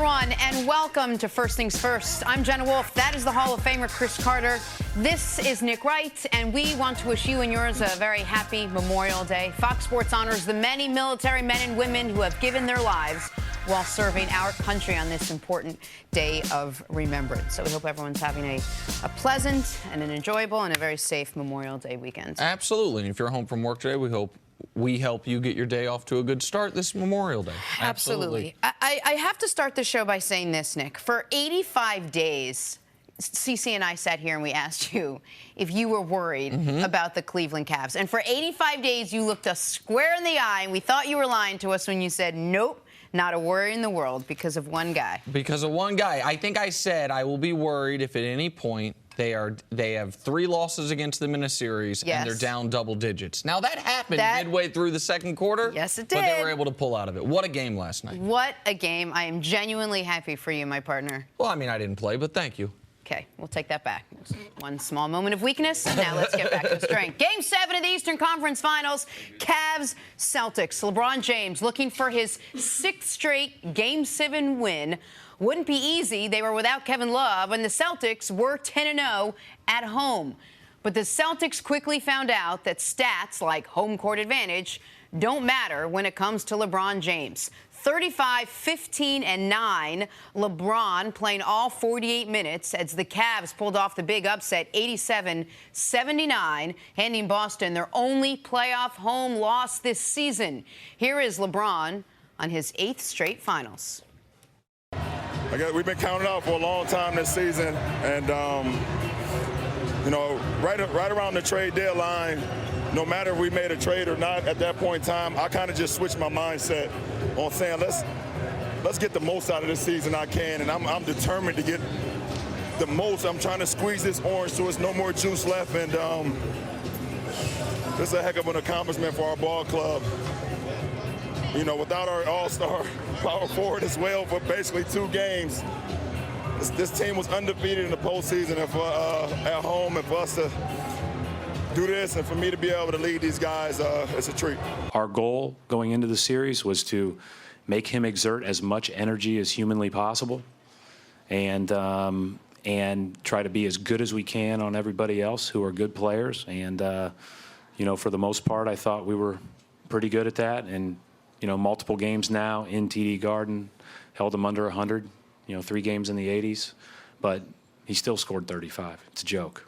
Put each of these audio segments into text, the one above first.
everyone, and welcome to First Things First. I'm Jenna Wolf. That is the Hall of Famer, Chris Carter. This is Nick Wright, and we want to wish you and yours a very happy Memorial Day. Fox Sports honors the many military men and women who have given their lives while serving our country on this important day of remembrance. So we hope everyone's having a pleasant and an enjoyable and a very safe Memorial Day weekend. Absolutely. And if you're home from work today, we hope we help you get your day off to a good start this Memorial Day. Absolutely. I have to start the show by saying this, Nick. For 85 days, Cece and I sat here and we asked you if you were worried about the Cleveland Cavs. And for 85 days, you looked us square in the eye, and we thought you were lying to us when you said, nope, not a worry in the world because of one guy. Because of one guy. I think I said I will be worried if at any point they have 3 losses against them in a series, and they're down double digits. Now, that happened midway through the second quarter. Yes, it did. But they were able to pull out of it. What a game last night. What a game. I am genuinely happy for you, my partner. Well, I mean, I didn't play, but thank you. Okay, we'll take that back. One small moment of weakness. Now let's get back to strength. Game 7 of the Eastern Conference Finals. Cavs, Celtics. LeBron James looking for his 6th straight Game 7 win. Wouldn't be easy. They were without Kevin Love, and the Celtics were 10-0 at home. But the Celtics quickly found out that stats like home court advantage don't matter when it comes to LeBron James. 35, 15, and 9. LeBron playing all 48 minutes as the Cavs pulled off the big upset, 87-79, handing Boston their only playoff home loss this season. Here is LeBron on his 8th straight finals. We've been counting out for a long time this season, and right around the trade deadline, no matter if we made a trade or not at that point in time, I kind of just switched my mindset on saying let's get the most out of this season I can, and I'm determined to get the most. I'm trying to squeeze this orange so there's no more juice left, and this is a heck of an accomplishment for our ball club. Without our all-star power forward as well for basically 2 games, this team was undefeated in the postseason at home, and for us to do this and for me to be able to lead these guys, it's a treat. Our goal going into the series was to make him exert as much energy as humanly possible and try to be as good as we can on everybody else who are good players. And, for the most part, I thought we were pretty good at that. And, multiple games now in TD Garden, held him under 100, 3 games in the 80s. But he still scored 35. It's a joke.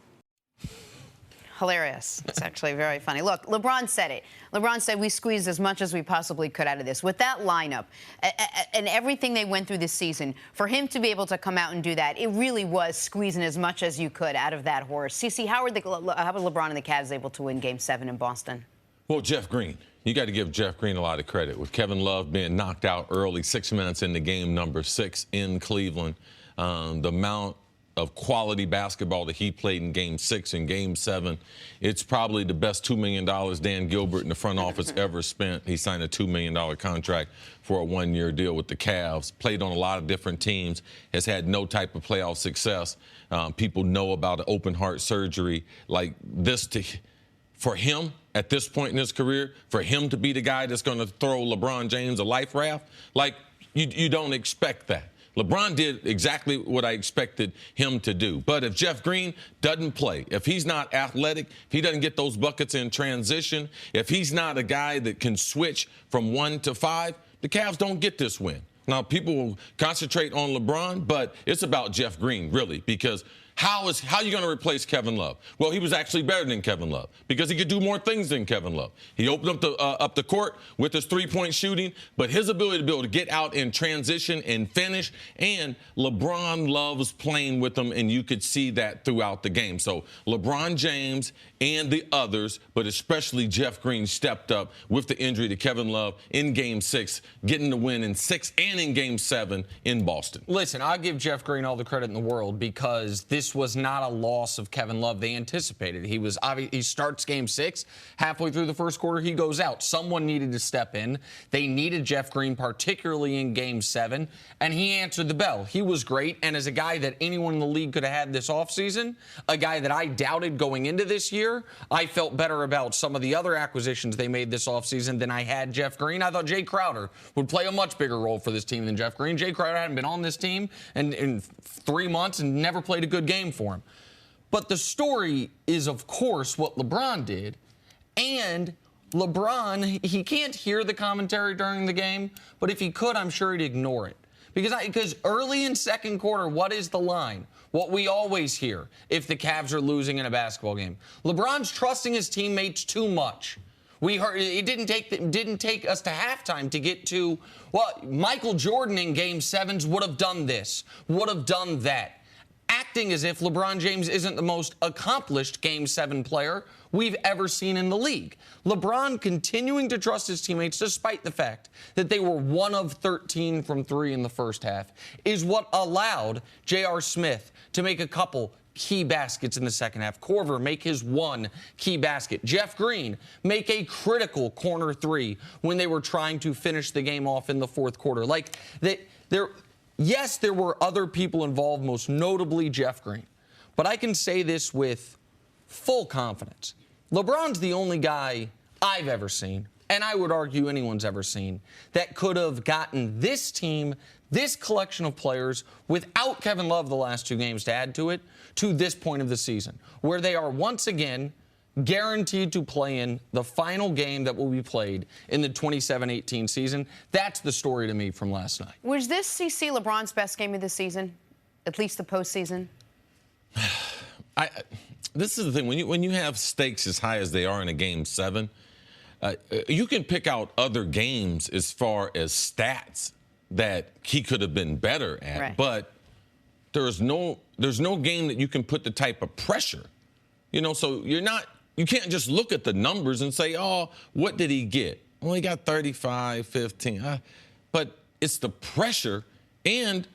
Hilarious. It's actually very funny. Look, LeBron said it. LeBron said we squeezed as much as we possibly could out of this. With that lineup and everything they went through this season, for him to be able to come out and do that, it really was squeezing as much as you could out of that horse. Cece, how were LeBron and the Cavs able to win Game 7 in Boston? Well, Jeff Green. You got to give Jeff Green a lot of credit. With Kevin Love being knocked out early, 6 minutes into game number 6 in Cleveland, the amount of quality basketball that he played in Game 6 and Game 7, it's probably the best $2 million Dan Gilbert in the front office ever spent. He signed a $2 million contract for a 1-year deal with the Cavs, played on a lot of different teams, has had no type of playoff success. People know about open heart surgery like this. For him, at this point in his career, for him to be the guy that's going to throw LeBron James a life raft, like, you don't expect that. LeBron did exactly what I expected him to do. But if Jeff Green doesn't play, if he's not athletic, if he doesn't get those buckets in transition, if he's not a guy that can switch from 1 to 5, the Cavs don't get this win. Now, people will concentrate on LeBron, but it's about Jeff Green, really, because how are you going to replace Kevin Love? Well, he was actually better than Kevin Love because he could do more things than Kevin Love. He opened up the court with his 3-point shooting, but his ability to be able to get out in transition and finish, and LeBron loves playing with him, and you could see that throughout the game. So LeBron James and the others, but especially Jeff Green, stepped up with the injury to Kevin Love in Game 6, getting the win in 6 and in Game 7 in Boston. Listen, I'll give Jeff Green all the credit in the world because this this was not a loss of Kevin Love. They anticipated. He starts game 6. Halfway through the first quarter, he goes out. Someone needed to step in. They needed Jeff Green, particularly in game 7, and he answered the bell. He was great, and as a guy that anyone in the league could have had this offseason, a guy that I doubted going into this year, I felt better about some of the other acquisitions they made this offseason than I had Jeff Green. I thought Jay Crowder would play a much bigger role for this team than Jeff Green. Jay Crowder hadn't been on this team in 3 months and never played a good game for him. But the story is, of course, what LeBron did. And LeBron, he can't hear the commentary during the game, but if he could, I'm sure he'd ignore it. Because early in second quarter, what is the line? What we always hear if the Cavs are losing in a basketball game. LeBron's trusting his teammates too much. We heard it didn't take us to halftime to get to, well, Michael Jordan in Game 7s would have done this, would have done that. Acting as if LeBron James isn't the most accomplished Game 7 player we've ever seen in the league. LeBron continuing to trust his teammates despite the fact that they were 1 of 13 from 3 in the first half is what allowed J.R. Smith to make a couple key baskets in the second half. Corver make his 1 key basket. Jeff Green make a critical corner 3 when they were trying to finish the game off in the fourth quarter. Yes, there were other people involved, most notably Jeff Green. But I can say this with full confidence. LeBron's the only guy I've ever seen, and I would argue anyone's ever seen, that could have gotten this team, this collection of players, without Kevin Love the last 2 games to add to it, to this point of the season, where they are once again guaranteed to play in the final game that will be played in the 27-18 season. That's the story to me from last night. Was this CC LeBron's best game of the season, at least the postseason? This is the thing. When you have stakes as high as they are in a Game 7, you can pick out other games as far as stats that he could have been better at. Right. But there's no game that you can put the type of pressure. So you can't just look at the numbers and say, oh, what did he get? Well, he got 35, 15. But it's the pressure, and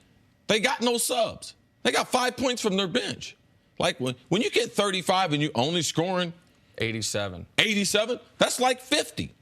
they got no subs. They got 5 points from their bench. Like when you get 35 and you're only scoring 87, that's like 50.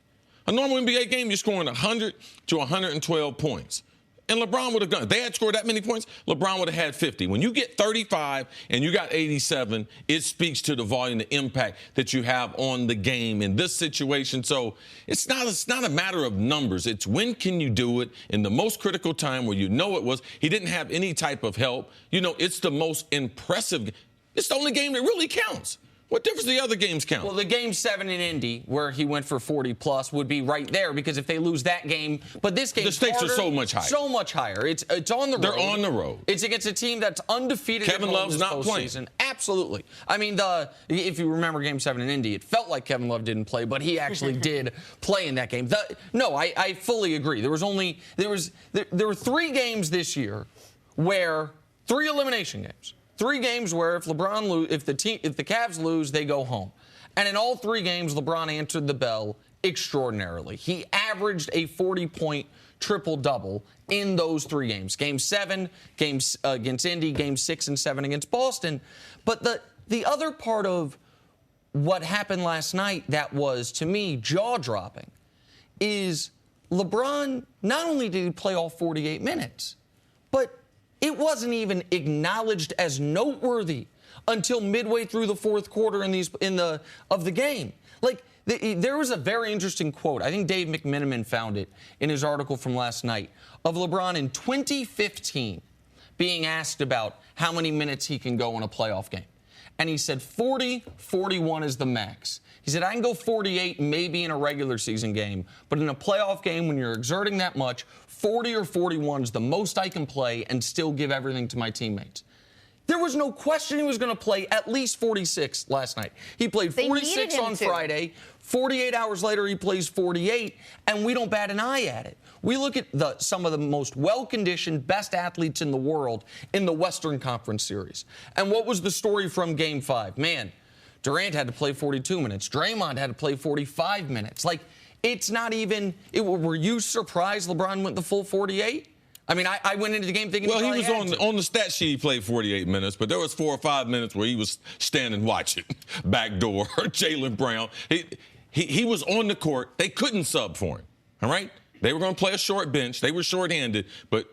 A normal NBA game, you're scoring 100 to 112 points. And LeBron would have done it. If they had scored that many points, LeBron would have had 50. When you get 35 and you got 87, it speaks to the volume, the impact that you have on the game in this situation. So it's not a matter of numbers. It's when can you do it in the most critical time where it was. He didn't have any type of help. It's the most impressive. It's the only game that really counts. What difference do the other games count? Well, the Game 7 in Indy, where he went for 40-plus, would be right there, because if they lose that game, but this game, the stakes are so much higher. So much higher. It's on the road. They're on the road. It's against a team that's undefeated. Kevin Love's not playing. Absolutely. I mean, if you remember Game 7 in Indy, it felt like Kevin Love didn't play, but he actually did play in that game. I fully agree. There were 3 games this year where 3 elimination games. 3 games where if the Cavs lose, they go home. And in all 3 games, LeBron answered the bell extraordinarily. He averaged a 40-point triple-double in those 3 games. Game 7, games against Indy, Game 6 and 7 against Boston. But the other part of what happened last night that was, to me, jaw-dropping is LeBron, not only did he play all 48 minutes, but it wasn't even acknowledged as noteworthy until midway through the fourth quarter of the game. There was a very interesting quote. I think Dave McMenamin found it in his article from last night of LeBron in 2015 being asked about how many minutes he can go in a playoff game. And he said 40, 41 is the max. He said, I can go 48 maybe in a regular season game, but in a playoff game when you're exerting that much, 40 or 41 is the most I can play and still give everything to my teammates. There was no question he was going to play at least 46 last night. He played 46 on Friday. 48 hours later, he plays 48, and we don't bat an eye at it. We look at some of the most well-conditioned, best athletes in the world in the Western Conference Series. And what was the story from Game 5? Man, Durant had to play 42 minutes. Draymond had to play 45 minutes. It's not even – were you surprised LeBron went the full 48? I mean, I went into the game thinking. Well, he was on on the stat sheet. He played 48 minutes, but there was 4 or 5 minutes where he was standing watching, backdoor. Jaylen Brown. He was on the court. They couldn't sub for him. All right, they were going to play a short bench. They were shorthanded, but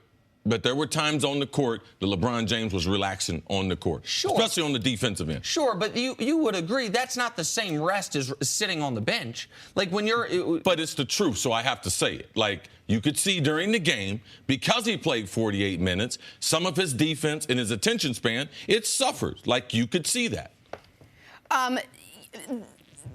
there were times on the court that LeBron James was relaxing on the court, especially on the defensive end. Sure, but you would agree that's not the same rest as sitting on the bench. Like when you're. But it's the truth, so I have to say it. Like you could see during the game, because he played 48 minutes, some of his defense and his attention span, it suffered. Like you could see that.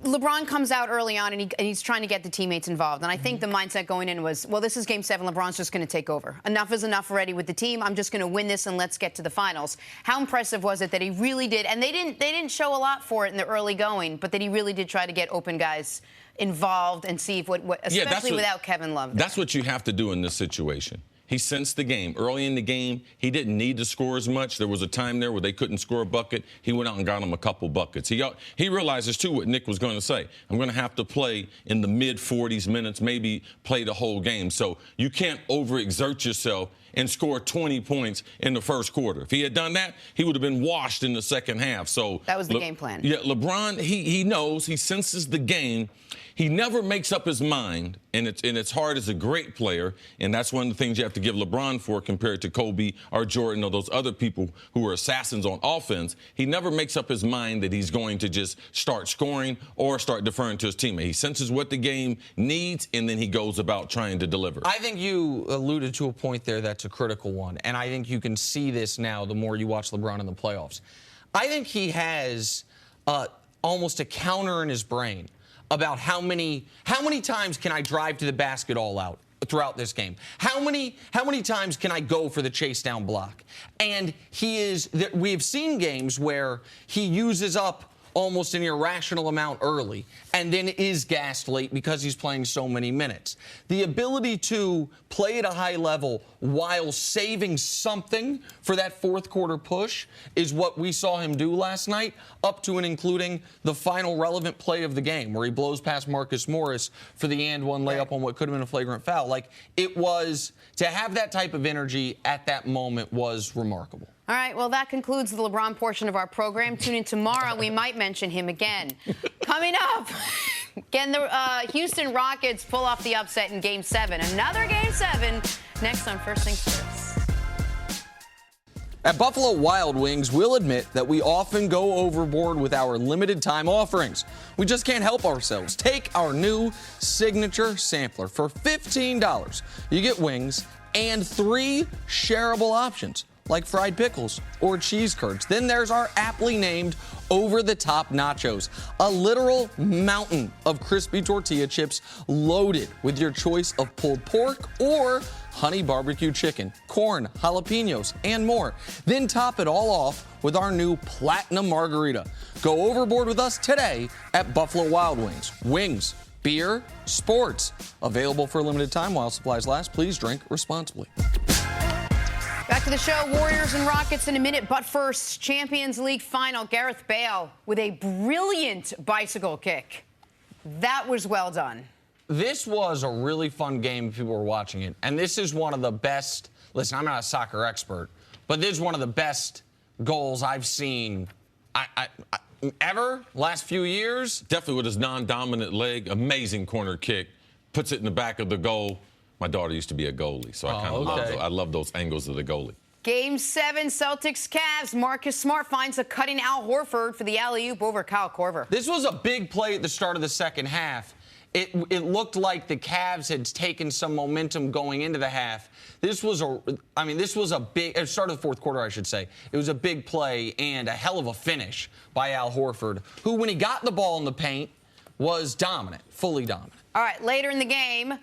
LeBron comes out early on, and he's trying to get the teammates involved. And I think the mindset going in was, well, this is Game 7. LeBron's just going to take over. Enough is enough already with the team. I'm just going to win this, and let's get to the finals. How impressive was it that he really did? And they didn't show a lot for it in the early going, but that he really did try to get open guys involved and see what especially without Kevin Love there. That's what you have to do in this situation. He sensed the game. Early in the game, he didn't need to score as much. There was a time there where they couldn't score a bucket. He went out and got him a couple buckets. He realizes, too, what Nick was going to say. I'm going to have to play in the mid-40s minutes, maybe play the whole game. So you can't overexert yourself and score 20 points in the first quarter. If he had done that, he would have been washed in the second half. So that was the game plan. Yeah, LeBron, he knows, he senses the game. He never makes up his mind, and it's hard as a great player, and that's one of the things you have to give LeBron for compared to Kobe or Jordan or those other people who are assassins on offense. He never makes up his mind that he's going to just start scoring or start deferring to his teammate. He senses what the game needs, and then he goes about trying to deliver. I think you alluded to a point there that's a critical one, and I think you can see this now the more you watch LeBron in the playoffs. I think he has almost a counter in his brain about how many times can I drive to the basket all out throughout this game? How many times can I go for the chase down block? And we have seen games where he uses up almost an irrational amount early and then is gassed late because he's playing so many minutes. The ability to play at a high level while saving something for that fourth quarter push is what we saw him do last night, up to and including the final relevant play of the game where he blows past Marcus Morris for the and one layup on what could have been a flagrant foul. Like, it was, to have that type of energy at that moment was remarkable. All right, well, that concludes the LeBron portion of our program. Tune in tomorrow. We might mention him again. Coming up, can the Houston Rockets pull off the upset in Game 7? Another Game 7 next on First Things First. At Buffalo Wild Wings, we'll admit that we often go overboard with our limited time offerings. We just can't help ourselves. Take our new signature sampler. For $15, you get wings and 3 shareable options, like fried pickles or cheese curds. Then there's our aptly named over-the-top nachos, a literal mountain of crispy tortilla chips loaded with your choice of pulled pork or honey barbecue chicken, corn, jalapenos, and more. Then top it all off with our new platinum margarita. Go overboard with us today at Buffalo Wild Wings. Wings, beer, sports. Available for a limited time while supplies last. Please drink responsibly. Back to the show, Warriors and Rockets in a minute. But first, Champions League final, Gareth Bale with a brilliant bicycle kick. That was well done. This was a really fun game if people were watching it. And this is one of the best, listen, I'm not a soccer expert, but this is one of the best goals I've seen ever, last few years. Definitely with his non-dominant leg, amazing corner kick, puts it in the back of the goal. My daughter used to be a goalie, so I kind of love those angles of the goalie. Game 7, Celtics-Cavs. Marcus Smart finds a cutting Al Horford for the alley-oop over Kyle Korver. This was a big play at the start of the second half. It looked like the Cavs had taken some momentum going into the half. This was a big, start of the fourth quarter, I should say. It was a big play and a hell of a finish by Al Horford, who, when he got the ball in the paint, was dominant, fully dominant. All right, later in the game,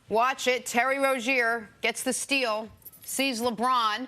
watch it. Terry Rozier gets the steal, sees LeBron,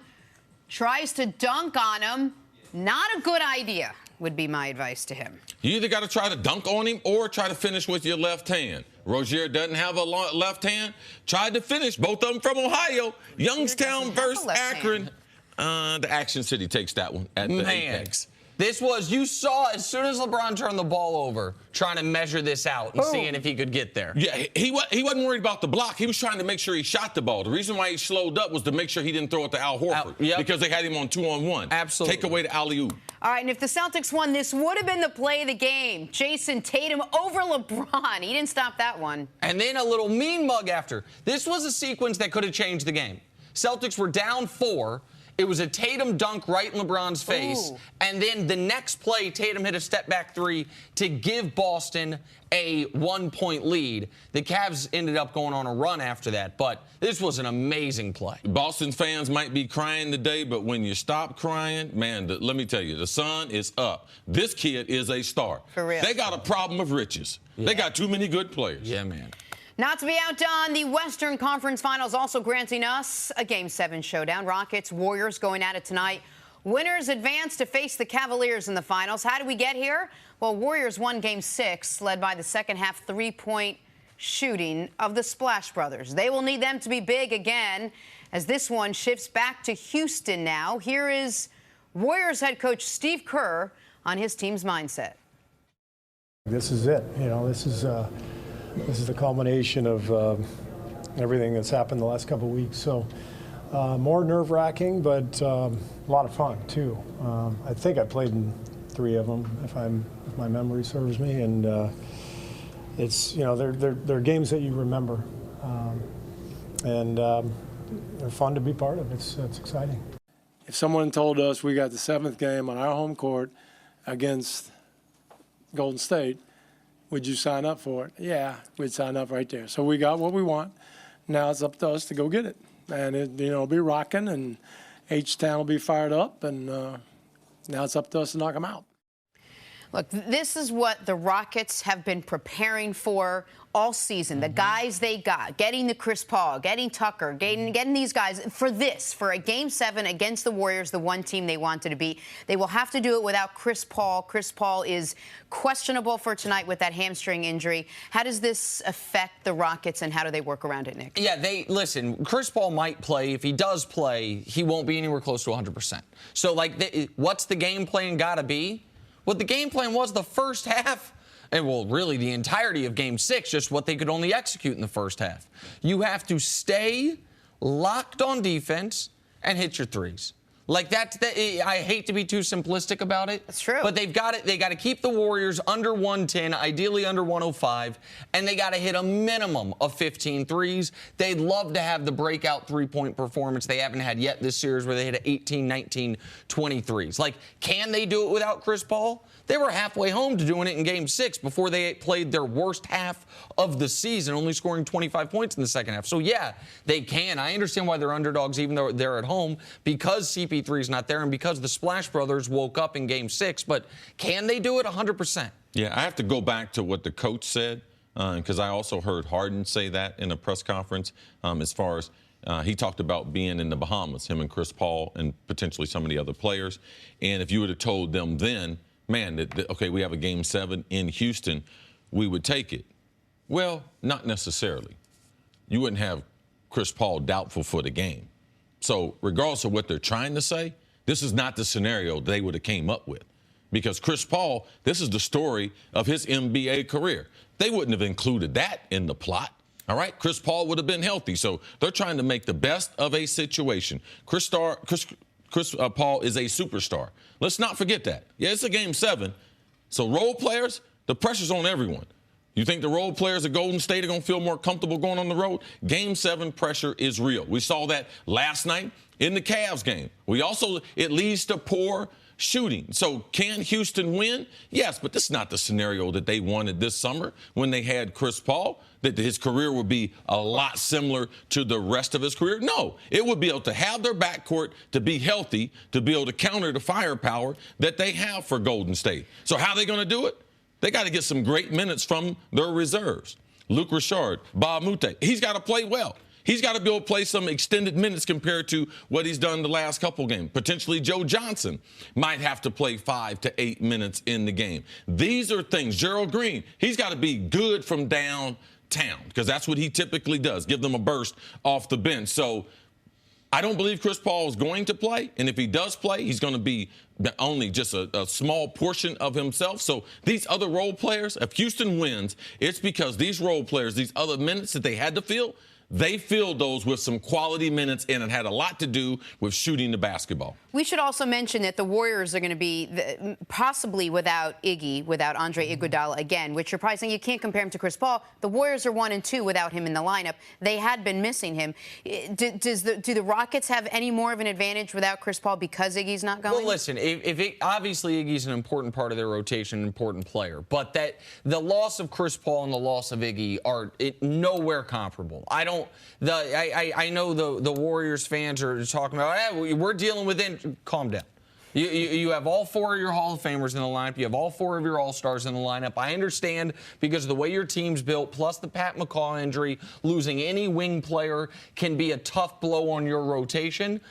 tries to dunk on him. Not a good idea, would be my advice to him. You either got to try to dunk on him or try to finish with your left hand. Rozier doesn't have a left hand. Tried to finish, both of them from Ohio. Youngstown versus Akron. The Action City takes that one at the Apex. This was, you saw as soon as LeBron turned the ball over, trying to measure this out and seeing if he could get there. Yeah, he wasn't worried about the block. He was trying to make sure he shot the ball. The reason why he slowed up was to make sure he didn't throw it to Al Horford because they had him on 2-on-1. Absolutely. Take away the alley-oop. All right, and if the Celtics won, this would have been the play of the game. Jason Tatum over LeBron. He didn't stop that one. And then a little mean mug after. This was a sequence that could have changed the game. Celtics were down 4. It was a Tatum dunk right in LeBron's face. Ooh. And then the next play, Tatum hit a step-back 3 to give Boston a 1-point lead. The Cavs ended up going on a run after that, but this was an amazing play. Boston fans might be crying today, but when you stop crying, man, let me tell you, the sun is up. This kid is a star. For real. They got a problem of riches. They got too many good players. Yeah, man. Not to be outdone, the Western Conference Finals also granting us a Game 7 showdown. Rockets, Warriors going at it tonight. Winners advance to face the Cavaliers in the finals. How did we get here? Well, Warriors won Game 6, led by the second-half three-point shooting of the Splash Brothers. They will need them to be big again as this one shifts back to Houston now. Here is Warriors head coach Steve Kerr on his team's mindset. This is it. You know, this is the culmination of everything that's happened the last couple of weeks. So more nerve-wracking, but a lot of fun too. I think I played in 3 of them, if my memory serves me, and it's, you know, they're games that you remember, and they're fun to be part of. It's exciting. If someone told us we got the 7th game on our home court against Golden State, would you sign up for it? Yeah, we'd sign up right there. So we got what we want. Now it's up to us to go get it. And it'll be rocking, and H-Town will be fired up, and now it's up to us to knock them out. Look, this is what the Rockets have been preparing for all season. The guys they got, getting the Chris Paul, getting Tucker, getting these guys for a Game 7 against the Warriors, the one team they wanted to beat. They will have to do it without Chris Paul. Chris Paul is questionable for tonight with that hamstring injury. How does this affect the Rockets, and how do they work around it, Nick? Yeah, listen, Chris Paul might play. If he does play, he won't be anywhere close to 100%. So, what's the game plan got to be? What the game plan was the first half, and well, really the entirety of Game 6, just what they could only execute in the first half. You have to stay locked on defense and hit your threes. Like I hate to be too simplistic about it. That's true. But they've got it. They got to keep the Warriors under 110, ideally under 105, and they got to hit a minimum of 15 threes. They'd love to have the breakout three-point performance they haven't had yet this series, where they hit 18, 19, 20 threes. Like, can they do it without Chris Paul? They were halfway home to doing it in Game 6 before they played their worst half of the season, only scoring 25 points in the second half. So, yeah, they can. I understand why they're underdogs even though they're at home, because CP3 is not there and because the Splash Brothers woke up in Game 6. But can they do it 100%? Yeah, I have to go back to what the coach said, because I also heard Harden say that in a press conference as far as he talked about being in the Bahamas, him and Chris Paul and potentially some of the other players. And if you would have told them then, man, okay, we have a Game 7 in Houston, we would take it. Well, not necessarily. You wouldn't have Chris Paul doubtful for the game. So regardless of what they're trying to say, this is not the scenario they would have came up with. Because Chris Paul, this is the story of his NBA career. They wouldn't have included that in the plot. All right? Chris Paul would have been healthy. So they're trying to make the best of a situation. Chris Paul is a superstar. Let's not forget that. Yeah, it's a Game 7. So role players, the pressure's on everyone. You think the role players at Golden State are going to feel more comfortable going on the road? Game 7 pressure is real. We saw that last night in the Cavs game. It leads to poor shooting. So can Houston win? Yes, but this is not the scenario that they wanted this summer when they had Chris Paul, that his career would be a lot similar to the rest of his career. No, it would be able to have their backcourt to be healthy, to be able to counter the firepower that they have for Golden State. So how are they going to do it? They got to get some great minutes from their reserves. Luke Richard, Bob Moute, he's got to play well. He's got to be able to play some extended minutes compared to what he's done the last couple games. Potentially Joe Johnson might have to play 5 to 8 minutes in the game. These are things. Gerald Green, he's got to be good from downtown because that's what he typically does, give them a burst off the bench. So I don't believe Chris Paul is going to play, and if he does play, he's going to be only just a small portion of himself. So these other role players, if Houston wins, it's because these role players, these other minutes that they had to fill, they filled those with some quality minutes, and it had a lot to do with shooting the basketball. We should also mention that the Warriors are going to be possibly without Andre Iguodala again, which you're probably saying you can't compare him to Chris Paul. The Warriors are 1-2 without him in the lineup. They had been missing him. Do the Rockets have any more of an advantage without Chris Paul because Iggy's not going? Well, listen, obviously Iggy's an important part of their rotation, an important player, but that the loss of Chris Paul and the loss of Iggy are nowhere comparable. I know the Warriors fans are talking about, hey, we're dealing with it. Calm down. You have all four of your Hall of Famers in the lineup. You have all four of your All-Stars in the lineup. I understand because of the way your team's built, plus the Pat McCaw injury, losing any wing player can be a tough blow on your rotation.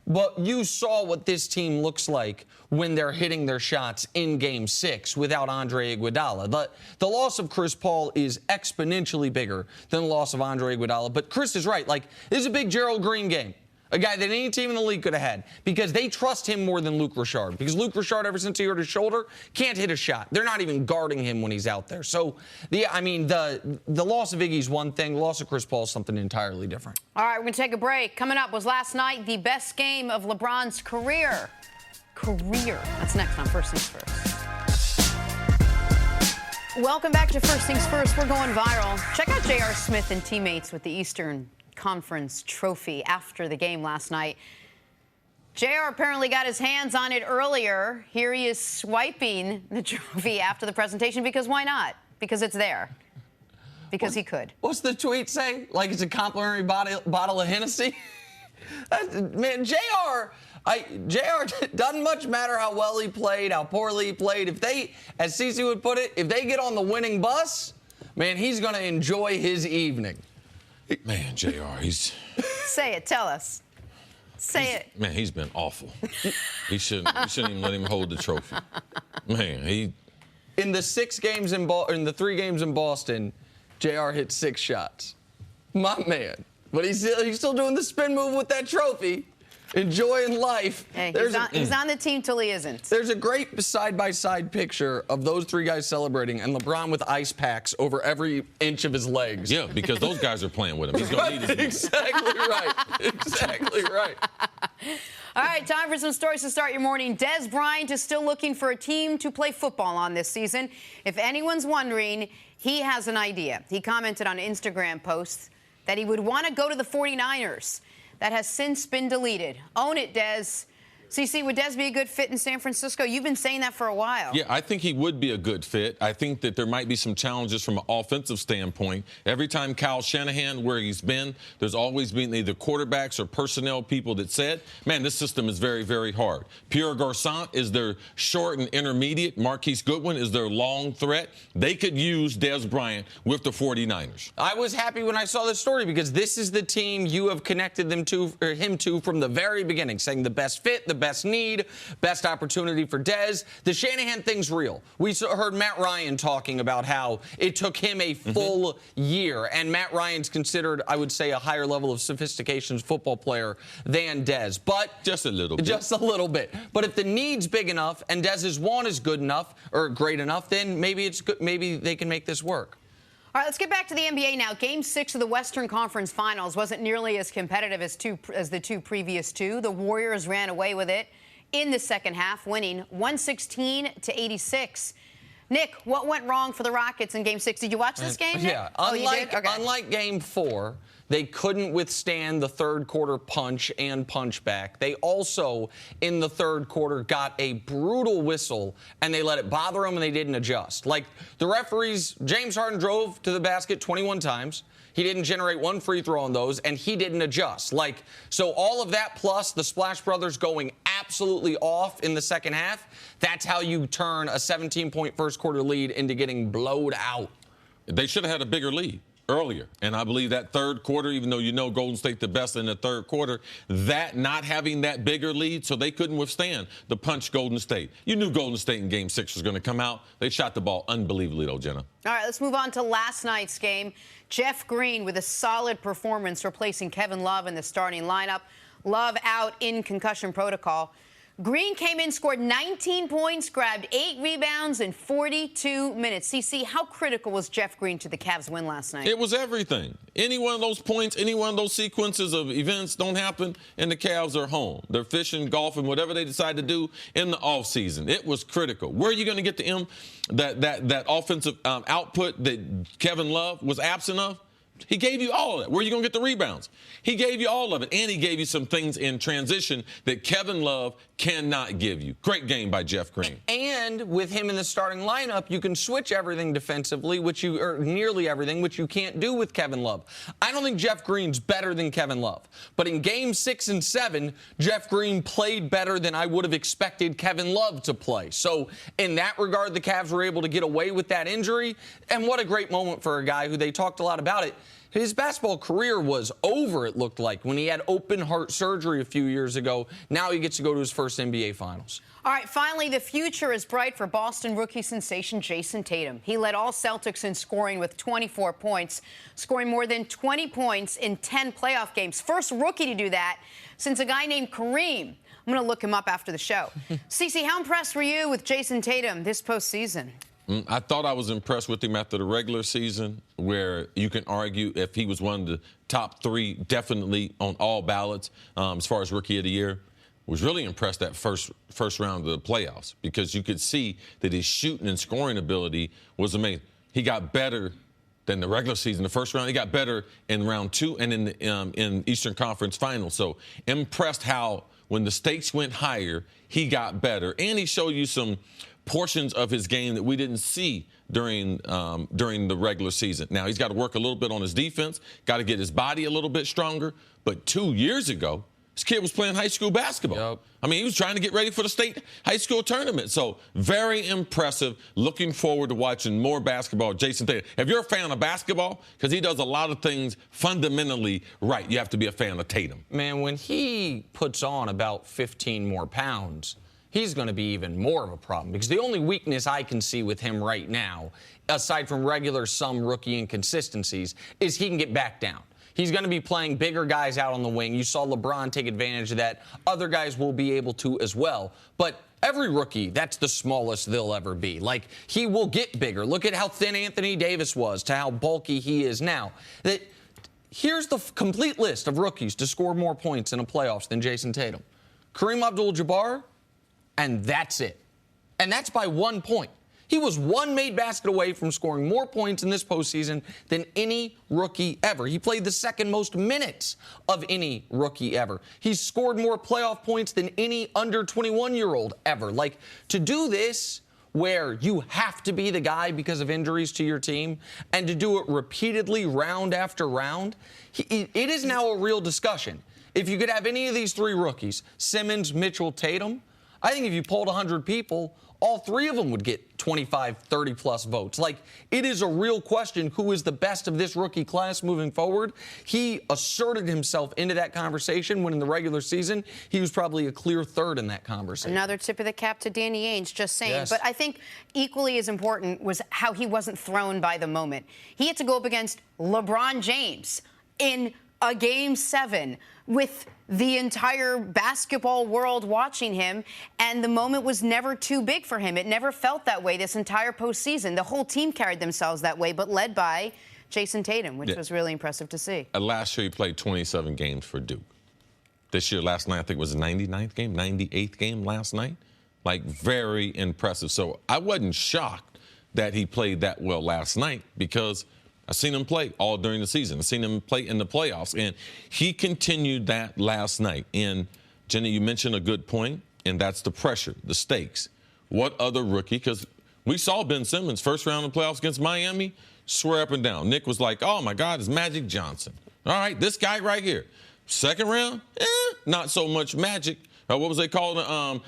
But you saw what this team looks like when they're hitting their shots in Game 6 without Andre Iguodala. The loss of Chris Paul is exponentially bigger than the loss of Andre Iguodala. But Chris is right. Like, this is a big Gerald Green game. A guy that any team in the league could have had because they trust him more than Luke Richard. Because Luke Richard, ever since he hurt his shoulder, can't hit a shot. They're not even guarding him when he's out there. So, the loss of Iggy's one thing. The loss of Chris Paul is something entirely different. All right, we're going to take a break. Coming up was last night the best game of LeBron's career. That's next on First Things First. Welcome back to First Things First. We're going viral. Check out J.R. Smith and teammates with the Eastern Conference trophy after the game last night. JR apparently got his hands on it earlier. Here he is swiping the trophy after the presentation because why not? Because it's there. Because he could. What's the tweet say? Like it's a complimentary bottle of Hennessy? Man, JR doesn't much matter how well he played, how poorly he played. If they, as Cece would put it, if they get on the winning bus, man, he's going to enjoy his evening. Man, JR, he's... Say it. Tell us. Say it. Man, he's been awful. We shouldn't even let him hold the trophy. Man, he... In the 3 games in Boston, JR hit 6 shots. My man. But he's still doing the spin move with that trophy. Enjoying life. Hey, he's on the team till he isn't. There's a great side-by-side picture of those 3 guys celebrating and LeBron with ice packs over every inch of his legs. Yeah, because those guys are playing with him. He's going to need it. Exactly right. Exactly right. All right, time for some stories to start your morning. Des Bryant is still looking for a team to play football on this season. If anyone's wondering, he has an idea. He commented on an Instagram post that he would want to go to the 49ers. That has since been deleted. Own it, Des. CC, would Des be a good fit in San Francisco? You've been saying that for a while. Yeah, I think he would be a good fit. I think that there might be some challenges from an offensive standpoint. Every time Kyle Shanahan, where he's been, there's always been either quarterbacks or personnel people that said, man, this system is very, very hard. Pierre Garçon is their short and intermediate. Marquise Goodwin is their long threat. They could use Des Bryant with the 49ers. I was happy when I saw this story because this is the team you have connected him to from the very beginning, saying the best fit, the best need, best opportunity for Dez. The Shanahan thing's real. We heard Matt Ryan talking about how it took him a full year, and Matt Ryan's considered, I would say, a higher level of sophistication football player than Dez. But just a little bit. Just a little bit. But if the need's big enough and Dez's want is good enough or great enough, then maybe it's good. Maybe they can make this work. All right, let's get back to the NBA now. Game 6 of the Western Conference Finals wasn't nearly as competitive as the 2 previous 2. The Warriors ran away with it in the second half, winning 116-86. Nick, what went wrong for the Rockets in Game 6? Did you watch this game, Nick? Yeah. You did? Okay. Unlike Game 4, they couldn't withstand the third quarter punch and punchback. They also, in the third quarter, got a brutal whistle, and they let it bother them, and they didn't adjust. Like, the referees, James Harden drove to the basket 21 times. He didn't generate 1 free throw on those, and he didn't adjust. Like, so all of that plus the Splash Brothers going absolutely off in the second half, that's how you turn a 17-point first quarter lead into getting blowed out. They should have had a bigger lead earlier. And I believe that third quarter, even though you know Golden State the best in the third quarter, that not having that bigger lead, so they couldn't withstand the punch Golden State. You knew Golden State in Game 6 was going to come out. They shot the ball unbelievably, though, Jenna. All right, let's move on to last night's game. Jeff Green with a solid performance replacing Kevin Love in the starting lineup. Love out in concussion protocol. Green came in, scored 19 points, grabbed 8 rebounds in 42 minutes. CC, how critical was Jeff Green to the Cavs' win last night? It was everything. Any one of those points, any one of those sequences of events don't happen, and the Cavs are home. They're fishing, golfing, whatever they decide to do in the offseason. It was critical. Where are you going to get that offensive output that Kevin Love was absent of? He gave you all of that. Where are you going to get the rebounds? He gave you all of it, and he gave you some things in transition that Kevin Love cannot give you. Great game by Jeff Green. And with him in the starting lineup, you can switch everything defensively, or nearly everything, which you can't do with Kevin Love. I don't think Jeff Green's better than Kevin Love. But in Game 6 and 7, Jeff Green played better than I would have expected Kevin Love to play. So in that regard, the Cavs were able to get away with that injury. And what a great moment for a guy who they talked a lot about it. His basketball career was over, it looked like, when he had open heart surgery a few years ago. Now he gets to go to his first NBA Finals. All right, finally, the future is bright for Boston rookie sensation Jason Tatum. He led all Celtics in scoring with 24 points, scoring more than 20 points in 10 playoff games. First rookie to do that since a guy named Kareem. I'm going to look him up after the show. Cece, how impressed were you with Jason Tatum this postseason? I thought I was impressed with him after the regular season, where you can argue if he was one of the top 3 definitely on all ballots as far as Rookie of the Year. Was really impressed that first round of the playoffs, because you could see that his shooting and scoring ability was amazing. He got better than the regular season. The first round, he got better in round 2 and in Eastern Conference Finals. So impressed how when the stakes went higher, he got better. And he showed you some portions of his game that we didn't see during the regular season. Now, he's got to work a little bit on his defense, got to get his body a little bit stronger. But 2 years ago, this kid was playing high school basketball. Yep. I mean, he was trying to get ready for the state high school tournament. So very impressive. Looking forward to watching more basketball. Jason Tatum. If you're a fan of basketball, because he does a lot of things fundamentally right, you have to be a fan of Tatum. Man, when he puts on about 15 more pounds, he's going to be even more of a problem, because the only weakness I can see with him right now, aside from regular some rookie inconsistencies, is he can get back down. He's going to be playing bigger guys out on the wing. You saw LeBron take advantage of that. Other guys will be able to as well. But every rookie, that's the smallest they'll ever be. Like, he will get bigger. Look at how thin Anthony Davis was to how bulky he is now. Here's the complete list of rookies to score more points in the playoffs than Jason Tatum. Kareem Abdul-Jabbar, and that's it. And that's by 1 point. He was one made basket away from scoring more points in this postseason than any rookie ever. He played the second most minutes of any rookie ever. He's scored more playoff points than any under 21-year-old ever. Like, to do this where you have to be the guy because of injuries to your team, and to do it repeatedly round after round, it is now a real discussion. If you could have any of these 3 rookies, Simmons, Mitchell, Tatum, I think if you polled 100 people, all 3 of them would get 25, 30-plus votes. Like, it is a real question who is the best of this rookie class moving forward. He asserted himself into that conversation when in the regular season he was probably a clear third in that conversation. Another tip of the cap to Danny Ainge, just saying. Yes. But I think equally as important was how he wasn't thrown by the moment. He had to go up against LeBron James in a Game 7 with the entire basketball world watching him, and the moment was never too big for him. It never felt that way this entire postseason. The whole team carried themselves that way, but led by Jason Tatum, which was really impressive to see. Last year, he played 27 games for Duke. This year, last night, I think it was the 99th game, 98th game last night. Like, very impressive. So I wasn't shocked that he played that well last night, because I've seen him play all during the season. I've seen him play in the playoffs, and he continued that last night. And, Jenny, you mentioned a good point, and that's the pressure, the stakes. What other rookie? Because we saw Ben Simmons first round of the playoffs against Miami, swear up and down. Nick was like, oh, my God, it's Magic Johnson. All right, this guy right here. Second round, not so much Magic. What was they called?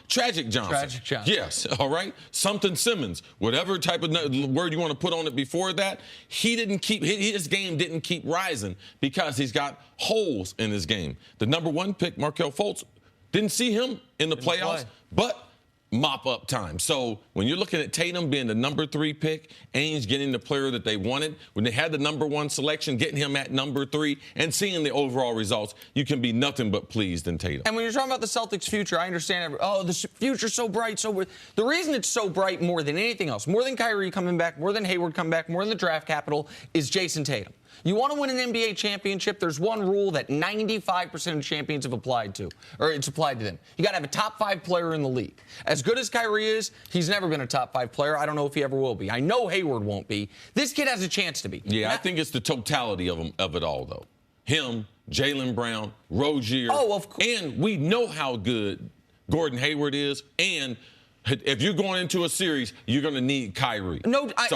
Tragic Johnson. Tragic Johnson. Yes, all right. Something Simmons, whatever type of word you want to put on it before that, his game didn't keep rising because he's got holes in his game. The number 1 pick, Markelle Fultz, didn't see him in the playoffs, but mop-up time. So when you're looking at Tatum being the number 3 pick, Ainge getting the player that they wanted, when they had the number 1 selection, getting him at number 3, and seeing the overall results, you can be nothing but pleased in Tatum. And when you're talking about the Celtics' future, I understand, the future's so bright, so bright. The reason it's so bright more than anything else, more than Kyrie coming back, more than Hayward coming back, more than the draft capital, is Jason Tatum. You want to win an NBA championship, there's one rule that 95% of champions have applied to, or it's applied to them. You got to have a top 5 player in the league. As good as Kyrie is, he's never been a top 5 player. I don't know if he ever will be. I know Hayward won't be. This kid has a chance to be. Yeah, I think it's the totality of it all, though. Him, Jaylen Brown, Rozier. Oh, of course. And we know how good Gordon Hayward is, and if you're going into a series, you're going to need Kyrie.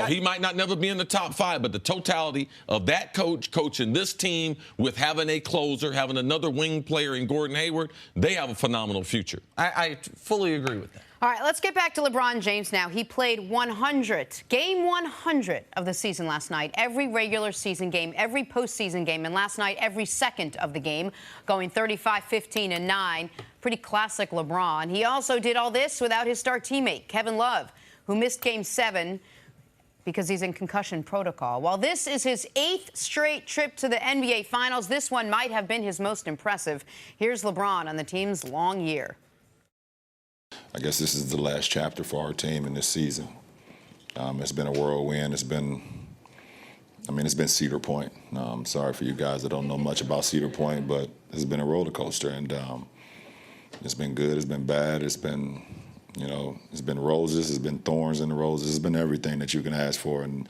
He might not never be in the top 5, but the totality of that coaching this team with having a closer, having another wing player in Gordon Hayward, they have a phenomenal future. I fully agree with that. All right, let's get back to LeBron James now. He played game 100 of the season last night. Every regular season game, every postseason game, and last night, every second of the game, going 35, 15, and 9. Pretty classic LeBron. He also did all this without his star teammate, Kevin Love, who missed Game 7 because he's in concussion protocol. While this is his 8th straight trip to the NBA Finals, this one might have been his most impressive. Here's LeBron on the team's long year. I guess this is the last chapter for our team in this season. It's been a whirlwind. It's been Cedar Point. Sorry for you guys that don't know much about Cedar Point, but it's been a roller coaster, and it's been good. It's been bad. It's been, it's been roses. It's been thorns in the roses. It's been everything that you can ask for. And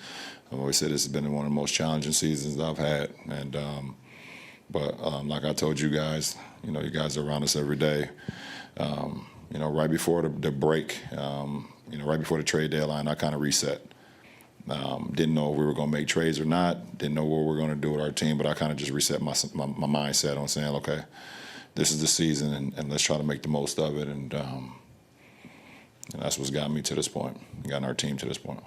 I always said this has been one of the most challenging seasons I've had. And like I told you guys, you guys are around us every day. Right before the break, right before the trade deadline, I kind of reset. Didn't know if we were going to make trades or not. Didn't know what we were going to do with our team, but I kind of just reset my mindset on saying, okay, this is the season, and let's try to make the most of it. And that's what's gotten me to this point, gotten our team to this point.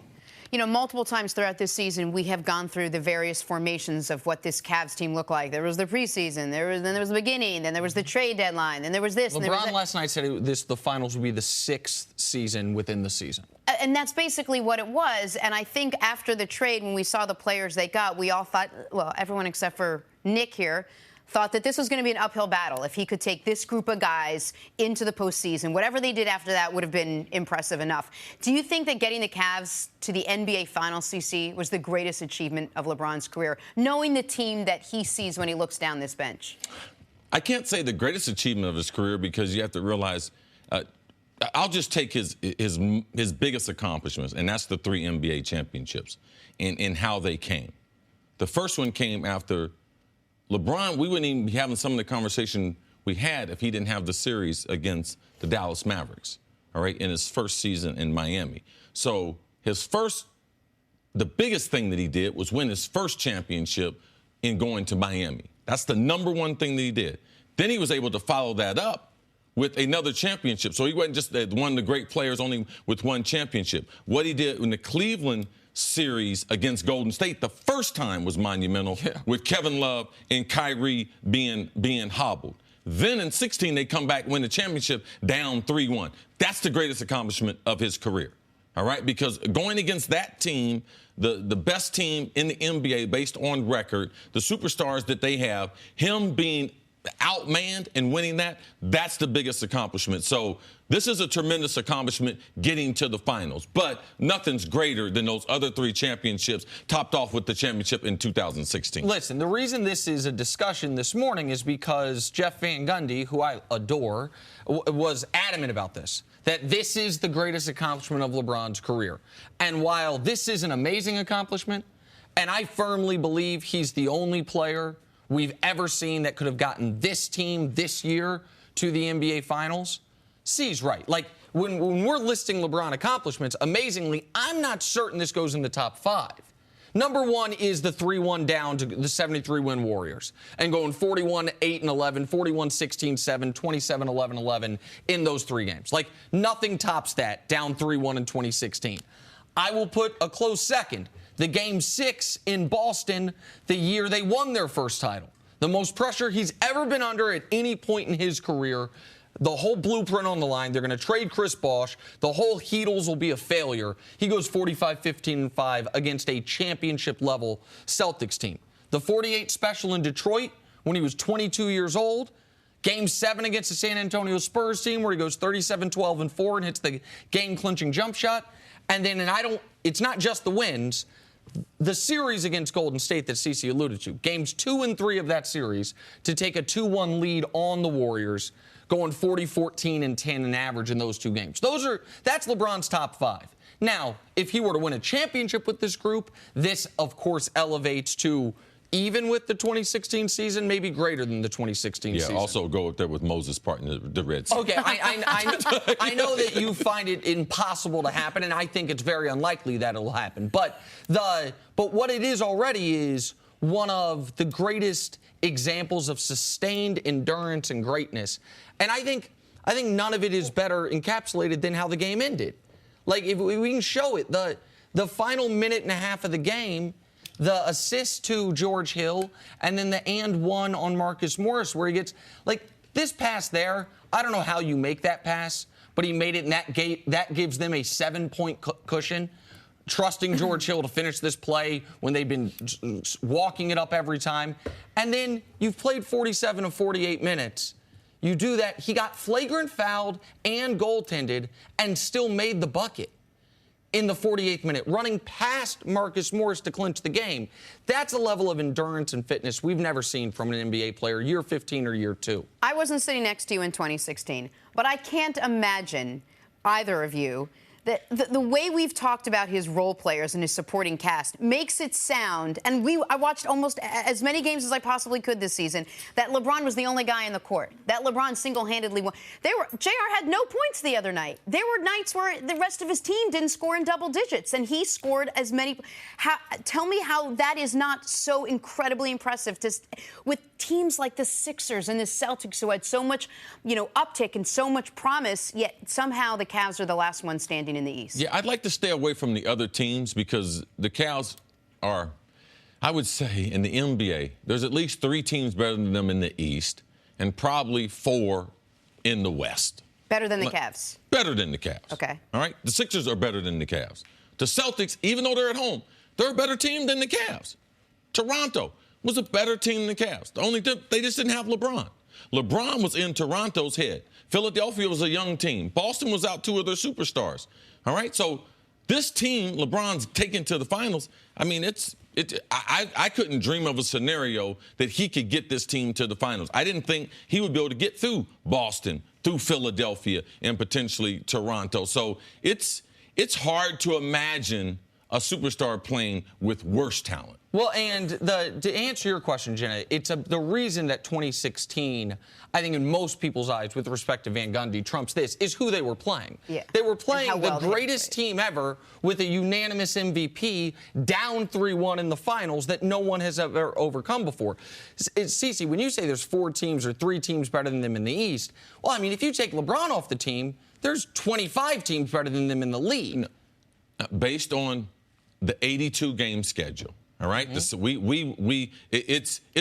Multiple times throughout this season, we have gone through the various formations of what this Cavs team looked like. There was the preseason, then there was the beginning, then there was the trade deadline, then there was this. LeBron last night said the finals would be the 6th season within the season. And that's basically what it was. And I think after the trade, when we saw the players they got, we all thought, well, everyone except for Nick here, thought that this was going to be an uphill battle. If he could take this group of guys into the postseason, whatever they did after that would have been impressive enough. Do you think that getting the Cavs to the NBA Finals, CC, was the greatest achievement of LeBron's career, knowing the team that he sees when he looks down this bench? I can't say the greatest achievement of his career, because you have to realize I'll just take his biggest accomplishments, and that's the 3 NBA championships and how they came. The first one came after LeBron. We wouldn't even be having some of the conversation we had if he didn't have the series against the Dallas Mavericks, all right, in his first season in Miami. So the biggest thing that he did was win his first championship in going to Miami. That's the number one thing that he did. Then he was able to follow that up with another championship. So he wasn't just one of the great players only with one championship. What he did in the Cleveland series against Golden State the first time was monumental, with Kevin Love and Kyrie being hobbled. Then in 16, they come back, win the championship down 3-1. That's the greatest accomplishment of his career, all right? Because going against that team, the best team in the NBA based on record, the superstars that they have, him being outmanned and winning that's the biggest accomplishment. So this is a tremendous accomplishment, getting to the finals. But nothing's greater than those other 3 championships, topped off with the championship in 2016. Listen, the reason this is a discussion this morning is because Jeff Van Gundy, who I adore, was adamant about this, that this is the greatest accomplishment of LeBron's career. And while this is an amazing accomplishment, and I firmly believe he's the only player we've ever seen that could have gotten this team this year to the NBA Finals, C's right. Like, when we're listing LeBron accomplishments, amazingly, I'm not certain this goes in the top 5. Number 1 is the 3-1 down to the 73-win Warriors and going 41-8-11, 41-16-7, 27-11-11 in those 3 games. Like, nothing tops that, down 3-1 in 2016. I will put a close second, the Game 6 in Boston, the year they won their first title. The most pressure he's ever been under at any point in his career. the whole blueprint on the line. They're going to trade Chris Bosh. The whole Heatles will be a failure. He goes 45-15-5 against a championship-level Celtics team. The 48 special in Detroit when he was 22 years old. Game 7 against the San Antonio Spurs team where he goes 37-12-4 and hits the game-clinching jump shot. And then, it's not just the wins. The series against Golden State that Cece alluded to, games 2 and 3 of that series to take a 2-1 lead on the Warriors, going 40-14-10 in average in those 2 games. That's LeBron's top 5. Now, if he were to win a championship with this group, this, of course, elevates to even with the 2016 season, maybe greater than the 2016 season. Yeah, also go up there with Moses parting the Red Sea. Okay, I know that you find it impossible to happen, and I think it's very unlikely that it'll happen. But what it is already is one of the greatest examples of sustained endurance and greatness. And I think none of it is better encapsulated than how the game ended. Like, if we can show it, the final minute and a half of the game, the assist to George Hill, and then the and one on Marcus Morris where he gets, like, this pass there, I don't know how you make that pass, but he made it, and that gives them a 7-point cushion, trusting George Hill to finish this play when they've been walking it up every time. And then you've played 47 of 48 minutes. You do that. He got flagrant fouled and goaltended and still made the bucket in the 48th minute, running past Marcus Morris to clinch the game. That's a level of endurance and fitness we've never seen from an NBA player, year 15 or year 2. I wasn't sitting next to you in 2016, but I can't imagine either of you that the way we've talked about his role players and his supporting cast makes it sound, and I watched almost as many games as I possibly could this season, that LeBron was the only guy in the court, that LeBron single-handedly won. JR had no points the other night. There were nights where the rest of his team didn't score in double digits, and he scored as many. Tell me how that is not so incredibly impressive with teams like the Sixers and the Celtics who had so much, uptick and so much promise, yet somehow the Cavs are the last one standing in the East. Yeah, I'd like to stay away from the other teams because the Cavs are, I would say, in the NBA, there's at least 3 teams better than them in the East and probably 4 in the West. Better than the Cavs? Better than the Cavs. Okay. All right? The Sixers are better than the Cavs. The Celtics, even though they're at home, they're a better team than the Cavs. Toronto was a better team than the Cavs. They just didn't have LeBron. LeBron was in Toronto's head. Philadelphia was a young team. Boston was out 2 of their superstars. All right? So this team, LeBron's taken to the finals. I mean, I couldn't dream of a scenario that he could get this team to the finals. I didn't think he would be able to get through Boston, through Philadelphia, and potentially Toronto. So it's hard to imagine a superstar playing with worse talent. Well, and to answer your question, Jenna, the reason that 2016, I think in most people's eyes, with respect to Van Gundy, trumps this, is who they were playing. Yeah. They were playing the greatest team ever with a unanimous MVP down 3-1 in the finals that no one has ever overcome before. Cece, when you say there's 4 teams or 3 teams better than them in the East, well, I mean, if you take LeBron off the team, there's 25 teams better than them in the league. Based on the 82-game schedule. All right, it's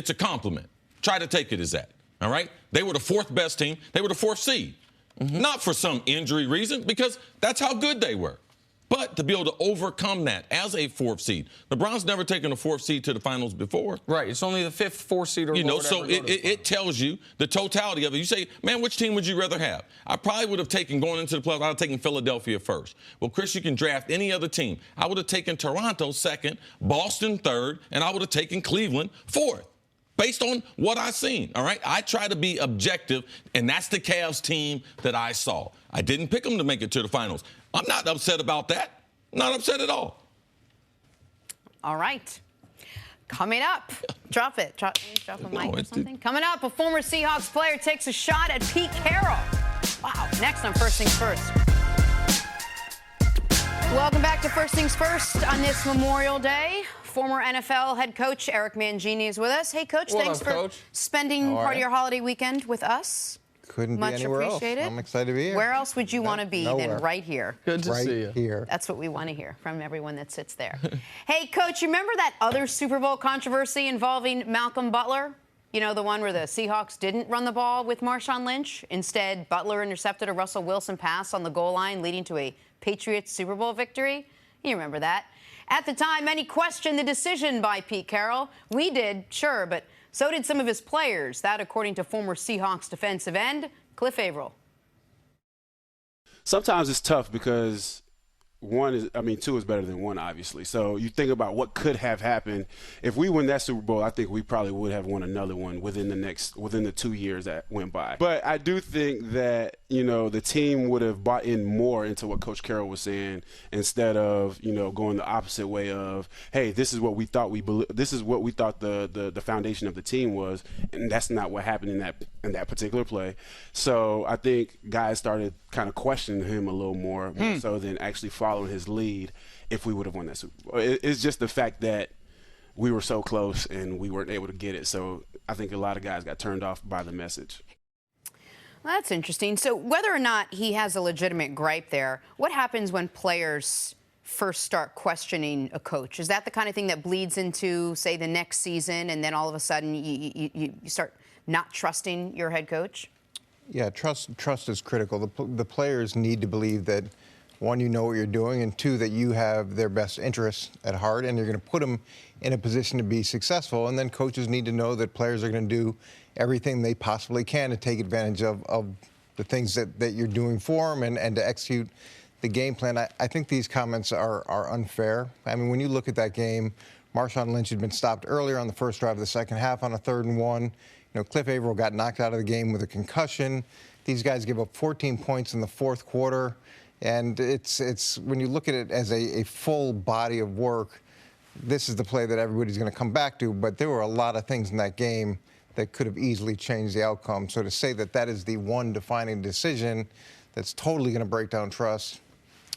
a compliment. Try to take it as that. All right, they were the 4th best team. They were the 4th seed, not for some injury reason, because that's how good they were. But to be able to overcome that as a 4th seed, LeBron's never taken a 4th seed to the finals before. Right, it's only the 5th 4th seed or lower. So it tells you the totality of it. You say, man, which team would you rather have? I probably would have taken, going into the playoffs, I would have taken Philadelphia first. Well, Chris, you can draft any other team. I would have taken Toronto second, Boston third, and I would have taken Cleveland 4th. Based on what I've seen, all right? I try to be objective, and that's the Cavs team that I saw. I didn't pick them to make it to the finals. I'm not upset about that. Not upset at all. All right. Coming up, drop it. Drop a mic or something. Coming up, a former Seahawks player takes a shot at Pete Carroll. Wow. Next on First Things First. Welcome back to First Things First on this Memorial Day. Former NFL head coach Eric Mangini is with us. Hey, Coach, thanks for spending part of your holiday weekend with us. Couldn't be Much anywhere appreciated. else. I'm excited to be here. Where else would you want to be than right here? Good to see you. Right here. That's what we want to hear from everyone that sits there. Hey, Coach, you remember that other Super Bowl controversy involving Malcolm Butler? You know, the one where the Seahawks didn't run the ball with Marshawn Lynch. Instead, Butler intercepted a Russell Wilson pass on the goal line, leading to a Patriots Super Bowl victory. You remember that. At the time, many questioned the decision by Pete Carroll. We did, sure, but so did some of his players. That, according to former Seahawks defensive end Cliff Avril. Sometimes it's tough because two is better than one, obviously. So you think about what could have happened. If we win that Super Bowl, I think we probably would have won another one within the 2 years that went by. But I do think that, the team would have bought in more into what Coach Carroll was saying instead of, going the opposite way of, hey, this is what we thought the foundation of the team was, and that's not what happened in that particular play. So I think guys started kind of questioning him a little more so than actually following his lead if we would have won that Super Bowl. It's just the fact that we were so close and we weren't able to get it. So I think a lot of guys got turned off by the message. Well, that's interesting. So whether or not he has a legitimate gripe there, what happens when players first start questioning a coach? Is that the kind of thing that bleeds into, say, the next season, and then all of a sudden you start not trusting your head coach? Yeah, trust is critical. The players need to believe that, one, you know what you're doing, and two, that you have their best interests at heart, and you're going to put them in a position to be successful. And then coaches need to know that players are going to do everything they possibly can to take advantage of the things that you're doing for them and to execute the game plan. I think these comments are unfair. I mean, when you look at that game, Marshawn Lynch had been stopped earlier on the first drive of the second half on a 3rd and 1. Cliff Avril got knocked out of the game with a concussion. These guys give up 14 points in the 4th quarter. And it's when you look at it as a full body of work, this is the play that everybody's going to come back to. But there were a lot of things in that game that could have easily changed the outcome. So to say that is the one defining decision that's totally going to break down trust,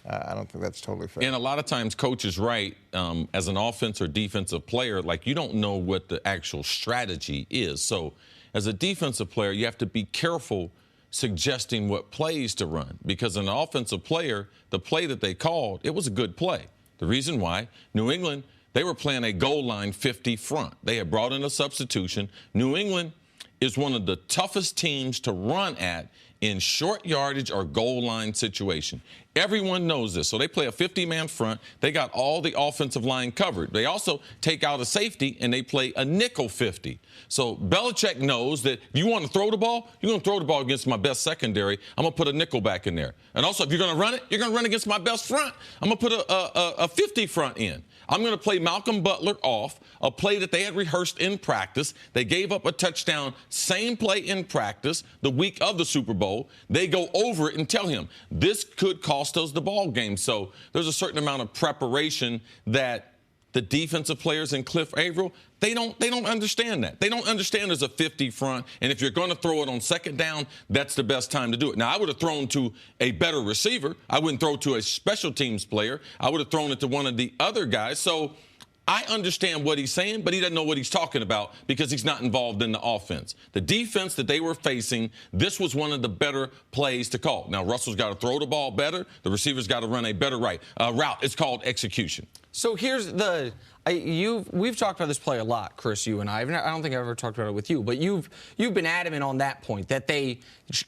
I don't think that's totally fair. And a lot of times Coach is right. As an offense or defensive player, you don't know what the actual strategy is. So as a defensive player, you have to be careful suggesting what plays to run, because an offensive player, the play that they called, it was a good play. The reason why, New England, they were playing a goal line 50 front. They had brought in a substitution. New England is one of the toughest teams to run at in short yardage or goal line situation. Everyone knows this. So they play a 50-man front. They got all the offensive line covered. They also take out a safety, and they play a nickel 50. So Belichick knows that if you want to throw the ball, you're going to throw the ball against my best secondary. I'm going to put a nickel back in there. And also, if you're going to run it, you're going to run against my best front. I'm going to put a 50 front in. I'm going to play Malcolm Butler off, a play that they had rehearsed in practice. They gave up a touchdown, same play in practice, the week of the Super Bowl. They go over it and tell him, this could cost us the ball game. So there's a certain amount of preparation that the defensive players in Cliff Avril, they don't understand that. They don't understand there's a 50 front, and if you're going to throw it on 2nd down, that's the best time to do it. Now, I would have thrown to a better receiver. I wouldn't throw to a special teams player. I would have thrown it to one of the other guys. So I understand what he's saying, but he doesn't know what he's talking about because he's not involved in the offense. The defense that they were facing, this was one of the better plays to call. Now, Russell's got to throw the ball better. The receiver's got to run a better route. It's called execution. So here's we've talked about this play a lot, Chris, you and I. I don't think I've ever talked about it with you, but you've been adamant on that point that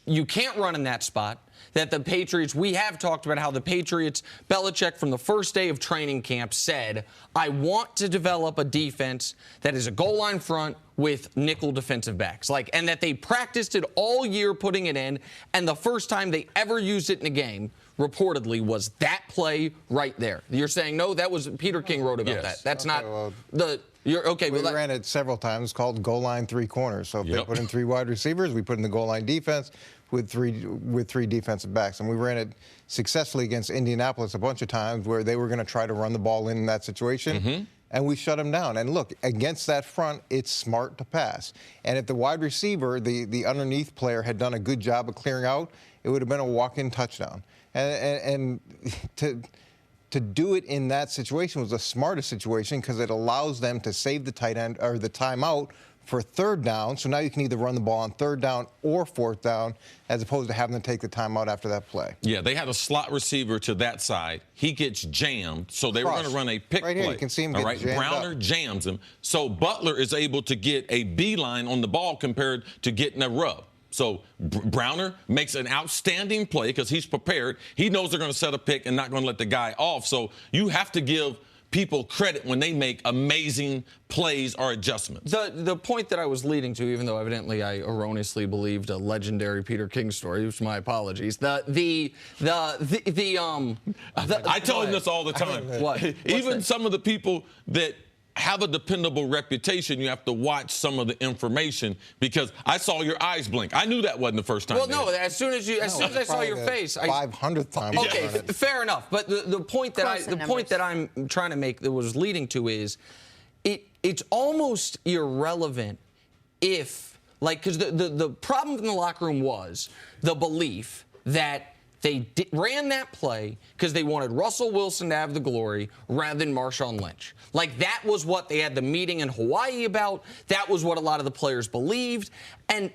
you can't run in that spot. That the Patriots, we have talked about how the Patriots, Belichick from the first day of training camp said, I want to develop a defense that is a goal line front with nickel defensive backs. And that they practiced it all year putting it in, and the first time they ever used it in a game, reportedly, was that play right there. You're saying, no, that was Peter King wrote about that. That's okay, not the... We ran it several times, called goal line 3 corners. So if they put in 3 wide receivers, we put in the goal line defense with three defensive backs. And we ran it successfully against Indianapolis a bunch of times where they were going to try to run the ball in that situation. Mm-hmm. And we shut them down. And look, against that front, it's smart to pass. And if the wide receiver, the underneath player, had done a good job of clearing out, it would have been a walk-in touchdown. And to to do it in that situation was the smartest situation because it allows them to save the tight end or the timeout for third down. So now you can either run the ball on third down or fourth down as opposed to having to take the timeout after that play. Yeah, they had a slot receiver to that side. He gets jammed, so they were going to run a pick right play. Here, you can see him get jammed Browner up. jams him. So Butler is able to get a beeline on the ball compared to getting a rub. So Browner makes an outstanding play because he's prepared. He knows they're going to set a pick and not going to let the guy off. So you have to give people credit when they make amazing plays or adjustments. The point that I was leading to, even though evidently I erroneously believed a legendary Peter King story, which my apologies. I tell him this all the time. What? Even some of the people that have a dependable reputation, you have to watch some of the information because I saw your eyes blink. I knew that wasn't the first time. Well, no, as soon as I saw your face, 500th time. Okay, fair enough. But the point that I'm trying to make that was leading to is it's almost irrelevant if, like, because the problem in the locker room was the belief that they ran that play because they wanted Russell Wilson to have the glory rather than Marshawn Lynch. Like, that was what they had the meeting in Hawaii about. That was what a lot of the players believed. And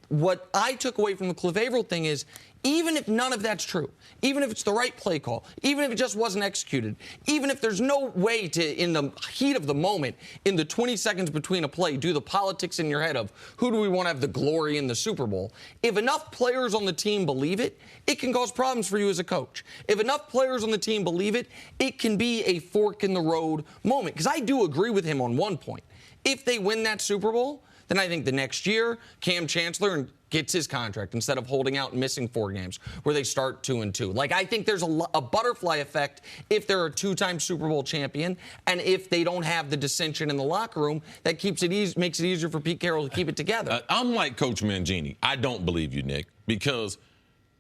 what I took away from the Cliff Avril thing is, even if none of that's true, even if it's the right play call, even if it just wasn't executed, even if there's no way to, in the heat of the moment, in the 20 seconds between a play, do the politics in your head of who do we want to have the glory in the Super Bowl, if enough players on the team believe it, it can cause problems for you as a coach. If enough players on the team believe it, it can be a fork in the road moment. Because I do agree with him on one point. If they win that Super Bowl, then I think the next year, Cam Chancellor gets his contract instead of holding out and missing 4 games where they start 2-2. Like, I think there's a butterfly effect if they're a 2-time Super Bowl champion and if they don't have the dissension in the locker room that keeps it makes it easier for Pete Carroll to keep it together. I'm like Coach Mangini. I don't believe you, Nick, because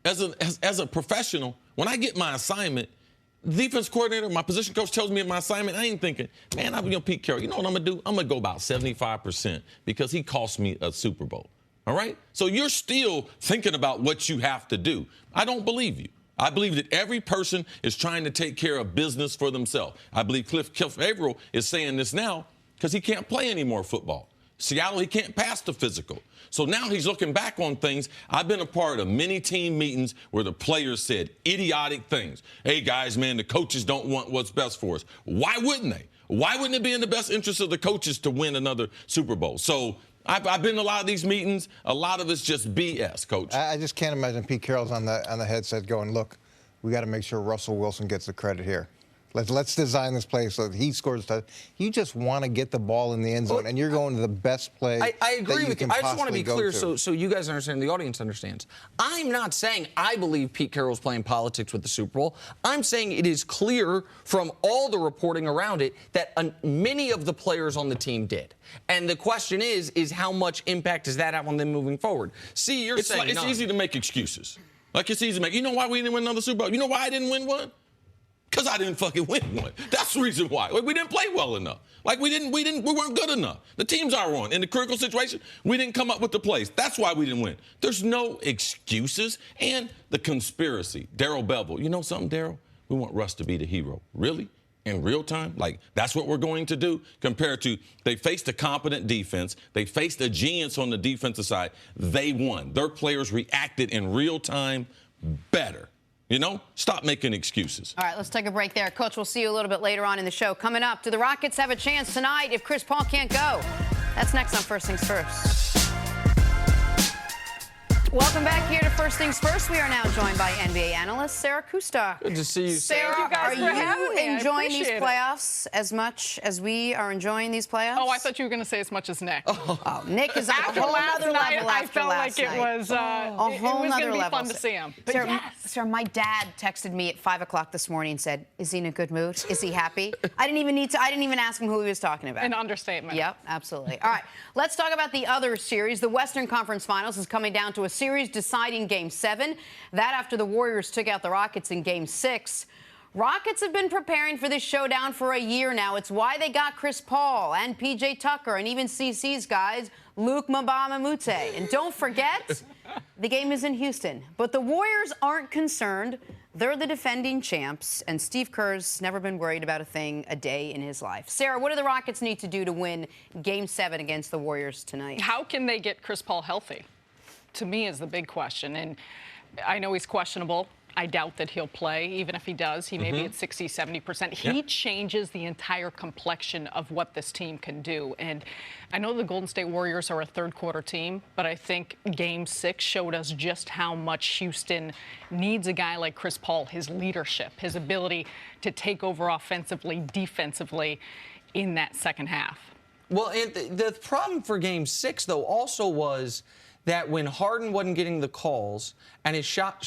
as a professional, when I get my assignment, defense coordinator, my position coach tells me my assignment, I ain't thinking, man, Pete Carroll, you know what I'm going to do? I'm going to go about 75% because he cost me a Super Bowl. All right? So you're still thinking about what you have to do. I don't believe you. I believe that every person is trying to take care of business for themselves. I believe Cliff Avril is saying this now because he can't play any more football. Seattle, he can't pass the physical. So now he's looking back on things. I've been a part of many team meetings where the players said idiotic things. Hey, guys, man, the coaches don't want what's best for us. Why wouldn't they? Why wouldn't it be in the best interest of the coaches to win another Super Bowl? So I've been to a lot of these meetings. A lot of it's just BS, Coach. I just can't imagine Pete Carroll's on the headset going, look, we got to make sure Russell Wilson gets the credit here. Let's design this play so that he scores. You just want to get the ball in the end zone, and you're going to the best play. I agree with you. I just want to be clear so you guys understand, the audience understands. I'm not saying I believe Pete Carroll's playing politics with the Super Bowl. I'm saying it is clear from all the reporting around it that many of the players on the team did. And the question is how much impact does that have on them moving forward? See, you're saying it's easy to make excuses. Like, it's easy to make. You know why we didn't win another Super Bowl? You know why I didn't win one? Because I didn't fucking win one. That's the reason why. We didn't play well enough. Like, we weren't good enough. The teams are on. In the critical situation, we didn't come up with the plays. That's why we didn't win. There's no excuses. And the conspiracy. Darryl Bevell. You know something, Darryl? We want Russ to be the hero. Really? In real time? Like, that's what we're going to do? Compared to, they faced a competent defense. They faced a genius on the defensive side. They won. Their players reacted in real time better. You know, stop making excuses. All right, let's take a break there. Coach, we'll see you a little bit later on in the show. Coming up, do the Rockets have a chance tonight if Chris Paul can't go? That's next on First Things First. Welcome back here to First Things First. We are now joined by NBA analyst Sarah Kustok. Good to see you, Sarah. Thank you guys for having me. I Enjoying these appreciate it. playoffs as much as we are enjoying these playoffs? Oh, I thought you were going to say as much as Nick. Oh, Nick is on After a whole last other night, level. I After felt last like it night. was, a it whole was going other to be level. fun to see him. But Sarah, yes. Sarah, my dad texted me at 5 o'clock this morning and said, "Is he in a good mood? Is he happy?" I didn't even ask him who he was talking about. An understatement. Yep, absolutely. All right, let's talk about the other series. The Western Conference Finals is coming down to a series deciding Game 7. That after the Warriors took out the Rockets in Game 6. Rockets have been preparing for this showdown for a year now. It's why they got Chris Paul and P.J. Tucker and even CC's guys, Luke Mbamute. And don't forget, the game is in Houston. But the Warriors aren't concerned. they're the defending champs, and Steve Kerr's never been worried about a thing a day in his life. Sarah, what do the Rockets need to do to win Game 7 against the Warriors tonight? How can they get Chris Paul healthy? To me is the big question. And I know he's questionable. I doubt that he'll play. Even if he does, he may be at 60, 70%. He changes the entire complexion of what this team can do. And I know the Golden State Warriors are a third-quarter team, but I think Game 6 showed us just how much Houston needs a guy like Chris Paul, his leadership, his ability to take over offensively, defensively in that second half. Well, and the problem for Game 6, though, also was that when Harden wasn't getting the calls and his shot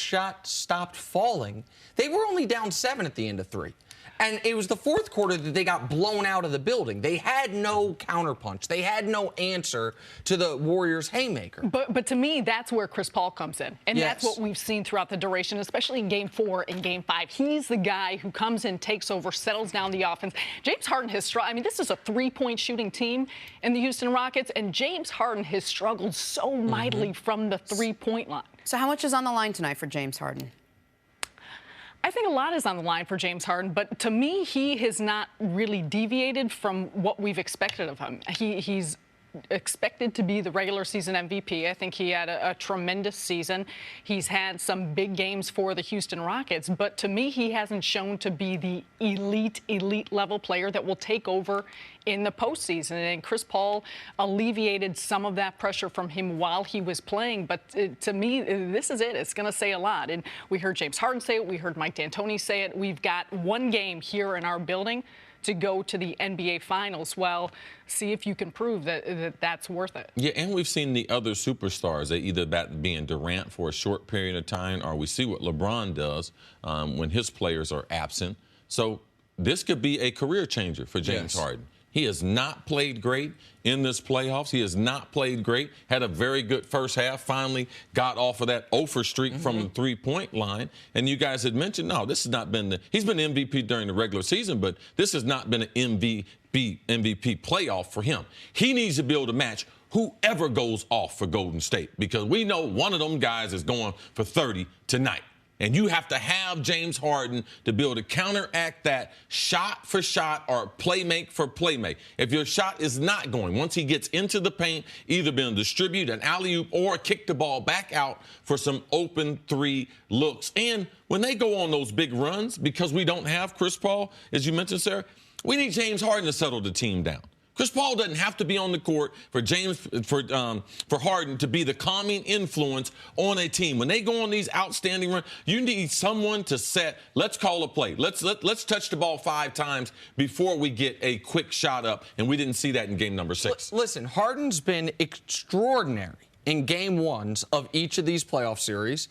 stopped falling, they were only down 7 at the end of 3. And it was the fourth quarter that they got blown out of the building. They had no counterpunch. They had no answer to the Warriors' haymaker. But to me, that's where Chris Paul comes in. And that's what we've seen throughout the duration, especially in Game 4 and Game 5. He's the guy who comes in, takes over, settles down the offense. James Harden has struggled. I mean, this is a three-point shooting team in the Houston Rockets, and James Harden has struggled so mightily from the three-point line. So how much is on the line tonight for James Harden? I think a lot is on the line for James Harden, but to me, he has not really deviated from what we've expected of him. He's expected to be the regular season MVP. I think he had a tremendous season. He's had some big games for the Houston Rockets, but to me, he hasn't shown to be the elite level player that will take over in the postseason. And Chris Paul alleviated some of that pressure from him while he was playing. But to me, this is it. It's going to say a lot. And we heard James Harden say it. We heard Mike D'Antoni say it. We've got one game here in our building to go to the NBA Finals. Well, see if you can prove that that's worth it. Yeah, and we've seen the other superstars, either that being Durant for a short period of time, or we see what LeBron does when his players are absent. So this could be a career changer for James Harden. He has not played great in this playoffs. He has not played great. Had a very good first half. Finally got off of that 0 streak from the three-point line. And you guys had mentioned, no, this has not been he's been MVP during the regular season, but this has not been an MVP playoff for him. He needs to be able to match whoever goes off for Golden State, because we know one of them guys is going for 30 tonight. And you have to have James Harden to be able to counteract that shot for shot or playmake for playmake. If your shot is not going, once he gets into the paint, either being distribute an alley-oop or kick the ball back out for some open 3 looks. And when they go on those big runs, because we don't have Chris Paul, as you mentioned, Sarah, we need James Harden to settle the team down. Chris Paul doesn't have to be on the court for Harden to be the calming influence on a team. When they go on these outstanding runs, you need someone to set, let's call a play. Let's touch the ball 5 times before we get a quick shot up, and we didn't see that in game number 6. Listen, Harden's been extraordinary in game 1s of each of these playoff series,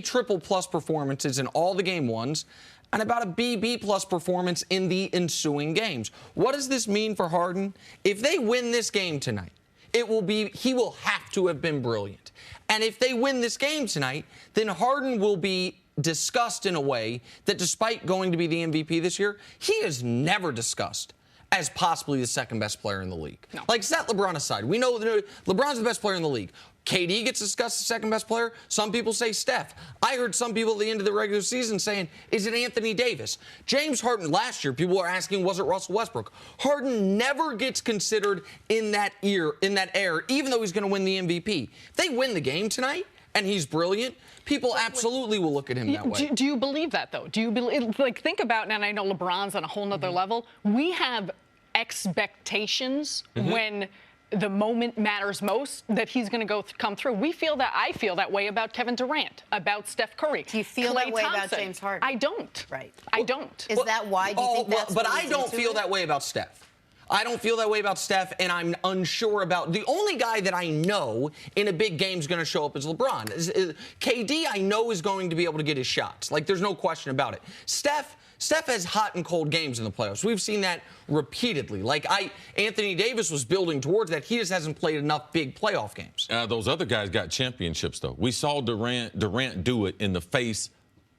triple-plus performances in all the game 1s, and about a B+ performance in the ensuing games. What does this mean for Harden? If they win this game tonight, he will have to have been brilliant. And if they win this game tonight, then Harden will be discussed in a way that, despite going to be the MVP this year, he is never discussed as possibly the second best player in the league. No. Like, set LeBron aside. We know that LeBron's the best player in the league. KD gets discussed as second best player. Some people say Steph. I heard some people at the end of the regular season saying, is it Anthony Davis? James Harden last year, people were asking, was it Russell Westbrook? Harden never gets considered in that air, even though he's going to win the MVP. If they win the game tonight and he's brilliant, people absolutely will look at him that way. Do you believe that, though? Do you believe, like, think about, and I know LeBron's on a whole nother level. We have expectations when the moment matters most that he's going to come through. I feel that way about Kevin Durant, about Steph Curry. Do you feel that way about James Harden? I don't. Right. I don't. Is that why? Do you think that's but I don't feel that way about Steph. I don't feel that way about Steph, and I'm unsure about the only guy that I know in a big game is going to show up is LeBron. KD, I know, is going to be able to get his shots. Like, there's no question about it. Steph has hot and cold games in the playoffs. We've seen that repeatedly. Anthony Davis was building towards that. He just hasn't played enough big playoff games. Those other guys got championships, though. We saw Durant do it in the face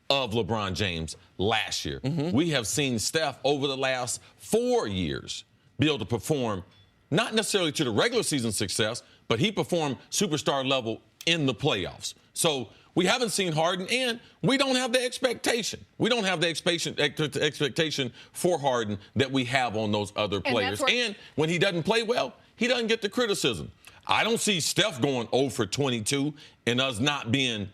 of LeBron James last year. We have seen Steph over the last 4 years be able to perform, not necessarily to the regular season success, but he performed superstar level in the playoffs. So We haven't seen Harden, and we don't have the expectation. We don't have the expectation for Harden that we have on those other players. And when he doesn't play well, he doesn't get the criticism. I don't see Steph going 0 for 22 and us not being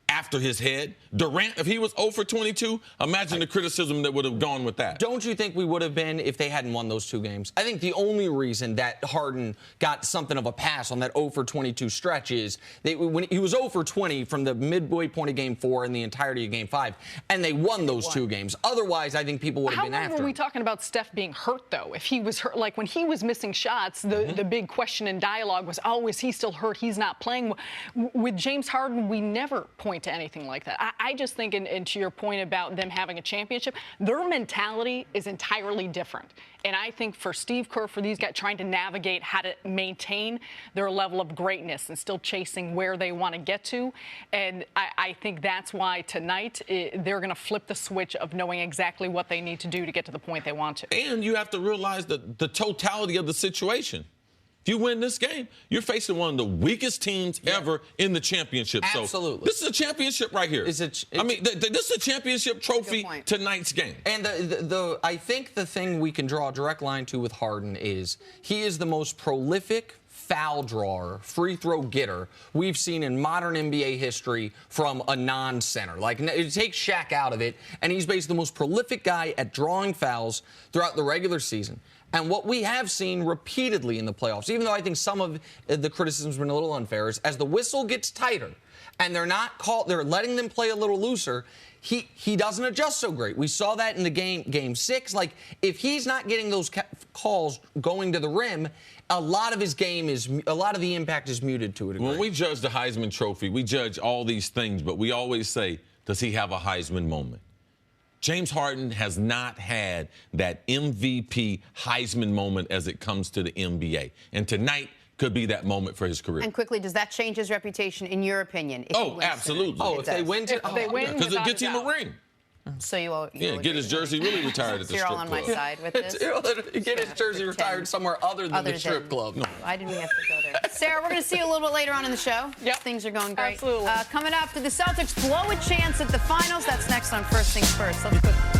after his head. Durant, if he was 0 for 22, imagine the criticism that would have gone with that. Don't you think we would have been if they hadn't won those 2 games? I think the only reason that Harden got something of a pass on that 0 for 22 stretch is when he was 0 for 20 from the midway point of Game 4 and the entirety of Game 5, and they won those 2 games. Otherwise, I think people would have been after him. How long were we talking about Steph being hurt, though? If he was hurt, like when he was missing shots, the big question and dialogue was, oh, is he still hurt? He's not playing. With James Harden, we never point to anything like that. I just think, and to your point about them having a championship, their mentality is entirely different. And I think for Steve Kerr, for these guys trying to navigate how to maintain their level of greatness and still chasing where they want to get to, and I think that's why tonight they're going to flip the switch of knowing exactly what they need to do to get to the point they want to. And you have to realize the totality of the situation. If you win this game, you're facing one of the weakest teams ever in the championship. Absolutely. So this is a championship right here. This is a championship trophy tonight's game. And I think the thing we can draw a direct line to with Harden is he is the most prolific foul drawer, free throw getter we've seen in modern NBA history from a non-center. Like, take Shaq out of it, and he's basically the most prolific guy at drawing fouls throughout the regular season. And what we have seen repeatedly in the playoffs, even though I think some of the criticism has been a little unfair, is as the whistle gets tighter and they're letting them play a little looser, he doesn't adjust so great. We saw that in the game 6. Like, if he's not getting those calls going to the rim, a lot of the impact is muted to a degree. When we judge the Heisman Trophy, we judge all these things, but we always say, does he have a Heisman moment? James Harden has not had that MVP Heisman moment as it comes to the NBA. And tonight could be that moment for his career. And quickly, does that change his reputation, in your opinion? Oh, absolutely. Oh, if they win, because it gets him a ring. So you get his jersey really retired at the strip club. You're all on my side with this. Get his jersey retired somewhere other than the strip club. No. Why didn't we have to go there? Sarah, we're going to see you a little bit later on in the show. Yep. Things are going great. Absolutely. Coming up, did the Celtics blow a chance at the finals? That's next on First Things First. Let's go.